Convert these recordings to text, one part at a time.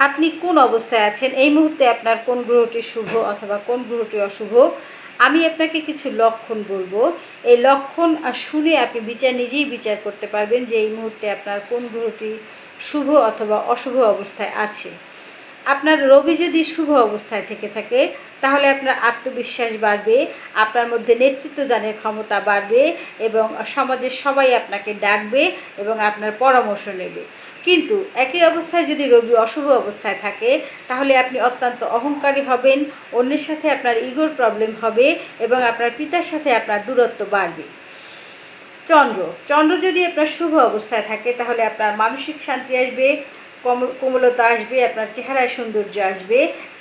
আপনি কোন অবস্থায় আছেন, এই মুহূর্তে আপনার কোন গ্রহটি শুভ অথবা কোন গ্রহটি অশুভ, আমি আপনাকে কিছু লক্ষণ বলবো। এই লক্ষণ শুনে আপনি নিজেই বিচার করতে পারবেন যে এই মুহূর্তে আপনার কোন গ্রহটি শুভ অথবা অশুভ অবস্থায় আছে। আপনার রবি যদি শুভ অবস্থায় থেকে থাকে তাহলে আপনার আত্মবিশ্বাস বাড়বে, আপনার মধ্যে নেতৃত্ব দানের ক্ষমতা বাড়বে এবং সমাজের সবাই আপনাকে ডাকবে এবং আপনার পরামর্শ নেবে। কিন্তু একই অবস্থায় যদি রবি অশুভ অবস্থায় থাকে তাহলে আপনি অত্যন্ত অহংকারী হবেন, অন্যের সাথে আপনার ইগোর প্রবলেম হবে এবং আপনার পিতার সাথে আপনার দূরত্ব বাড়বে। চন্দ্র যদি আপনার শুভ অবস্থায় থাকে তাহলে আপনার মানসিক শান্তি আসবে, কোমলতা আসবে, আপনার চেহারায় সৌন্দর্য আসবে।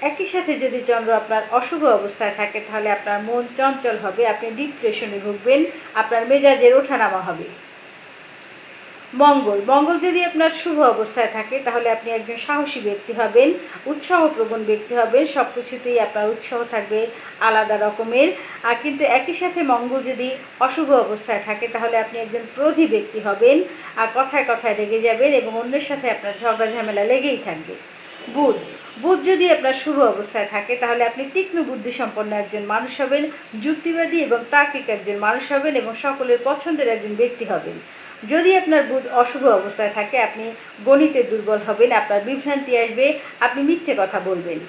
একই সাথে যদি চন্দ্র আপনার অশুভ অবস্থায় থাকে তাহলে আপনার মন চঞ্চল হবে, আপনি ডিপ্রেশনে ভুগবেন, আপনার মেজাজের ওঠানামা হবে। মঙ্গল যদি আপনার শুভ অবস্থায় থাকে তাহলে আপনি একজন সাহসী ব্যক্তি হবেন, উৎসাহপ্রবণ ব্যক্তি হবেন, সব কিছুতেই আপনার উৎসাহ থাকবে আলাদা রকমের। আর কিন্তু একই সাথে মঙ্গল যদি অশুভ অবস্থায় থাকে তাহলে আপনি একজন ক্রোধী ব্যক্তি হবেন, আর কথায় কথায় রেগে যাবেন এবং অন্যের সাথে আপনার ঝগড়া ঝামেলা লেগেই থাকবে। বুধ যদি আপনার শুভ অবস্থায় থাকে তাহলে আপনি তীক্ষ্ণ বুদ্ধিসম্পন্ন একজন মানুষ হবেন, যুক্তিবাদী এবং তার্কিক একজন মানুষ হবেন এবং সকলের পছন্দের একজন ব্যক্তি হবেন। যদি আপনার বুধ অশুভ অবস্থায় থাকে আপনি গণিতে দুর্বল হবেন, আপনার বিভ্রান্তি আসবে, আপনি মিথ্যে কথা বলবেন।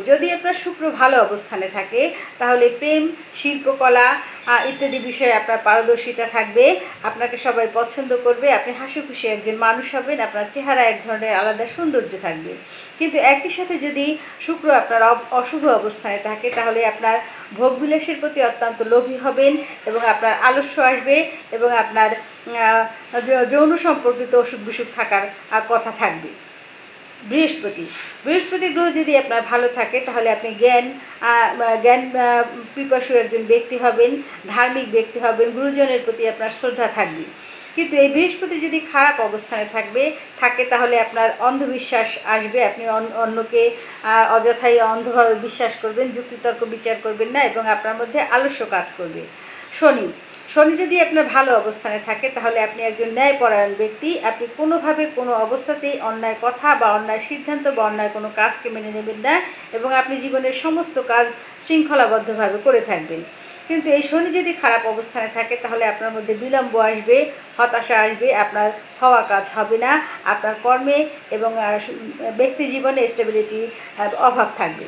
যদি আপনার শুক্র ভালো অবস্থানে থাকে তাহলে প্রেম, শিল্পকলা ইত্যাদি বিষয়ে আপনার পারদর্শিতা থাকবে, আপনাকে সবাই পছন্দ করবে, আপনি হাসিখুশি একজন মানুষ হবেন, আপনার চেহারা এক ধরনের আলাদা সৌন্দর্য থাকবে। কিন্তু একই সাথে যদি শুক্র আপনার অশুভ অবস্থানে থাকে তাহলে আপনার ভোগবিলাসের প্রতি অত্যন্ত লোভী হবেন এবং আপনার আলস্য আসবে এবং আপনার যৌন সম্পর্কিত অসুখ বিসুখ থাকার কথা থাকবে। বৃহস্পতি গ্রহ যদি আপনার ভালো থাকে তাহলে আপনি জ্ঞান পিপাসু একজন ব্যক্তি হবেন, ধার্মিক ব্যক্তি হবেন, গুরুজনের প্রতি আপনার শ্রদ্ধা থাকবে। কিন্তু এই বৃহস্পতি যদি খারাপ অবস্থানে থাকে তাহলে আপনার অন্ধবিশ্বাস আসবে, আপনি অন্যকে অযথাই অন্ধভাবে বিশ্বাস করবেন, যুক্তিতর্ক বিচার করবেন না এবং আপনার মধ্যে আলস্য কাজ করবে। শনি যদি আপনার ভালো অবস্থানে থাকে তাহলে আপনি একজন ন্যায়পরায়ণ ব্যক্তি, আপনি কোনোভাবে কোনো অবস্থাতেই অন্যায় কথা বা অন্যায় সিদ্ধান্ত বা অন্যায় কোনো কাজকে মেনে নেবেন না এবং আপনি জীবনের সমস্ত কাজ শৃঙ্খলাবদ্ধভাবে করে থাকবেন। কিন্তু এই শনি যদি খারাপ অবস্থানে থাকে তাহলে আপনার মধ্যে বিলম্ব আসবে, হতাশা আসবে, আপনার হওয়া কাজ হবে না, আপনার কর্মে এবং ব্যক্তি জীবনে স্টেবিলিটি অভাব থাকবে।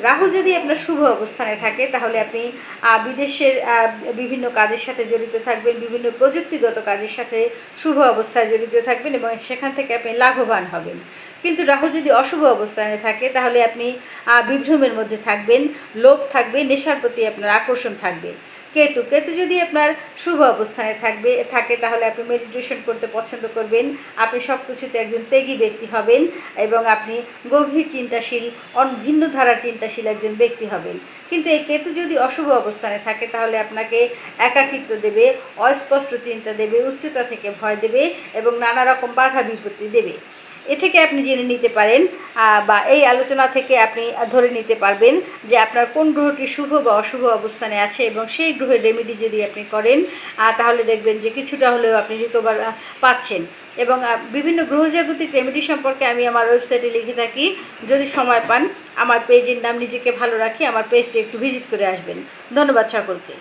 রাহু যদি আপনার শুভ অবস্থানে থাকে তাহলে আপনি বিদেশের বিভিন্ন কাজের সাথে জড়িত থাকবেন, বিভিন্ন প্রযুক্তিগত কাজের সাথে শুভ অবস্থায় জড়িত থাকবেন এবং সেখান থেকে আপনি লাভবান হবেন। কিন্তু রাহু যদি অশুভ অবস্থানে থাকে তাহলে আপনি বিভ্রমের মধ্যে থাকবেন, লোভ থাকবে, নেশার প্রতি আপনার আকর্ষণ থাকবে। কেতু যদি আপনার শুভ অবস্থানে থাকে তাহলে আপনি মেডিটেশন করতে পছন্দ করবেন, আপনি সব কিছুতে একজন ত্যাগী ব্যক্তি হবেন এবং আপনি গভীর চিন্তাশীল, ভিন্ন ধারার চিন্তাশীল একজন ব্যক্তি হবেন। কিন্তু এই কেতু যদি অশুভ অবস্থানে থাকে তাহলে আপনাকে একাকিত্ব দেবে, অস্পষ্ট চিন্তা দেবে, উচ্চতা থেকে ভয় দেবে এবং নানা রকম বাধা বিপত্তি দেবে। এ থেকে আপনি জেনে নিতে পারেন বা এই আলোচনা থেকে আপনি ধরে নিতে পারবেন যে আপনার কোন গ্রহটি শুভ বা অশুভ অবস্থানে আছে এবং সেই গ্রহের রেমেডি যদি আপনি করেন তাহলে দেখবেন যে কিছুটা হলেও আপনি রিকভার পাচ্ছেন। এবং বিভিন্ন গ্রহজাগতিক রেমেডি সম্পর্কে আমি আমার ওয়েবসাইটে লিখে থাকি, যদি সময় পান আমার পেজের নাম নিজেকে ভালো রাখি, আমার পেজটি একটু ভিজিট করে আসবেন। ধন্যবাদ সকলকে।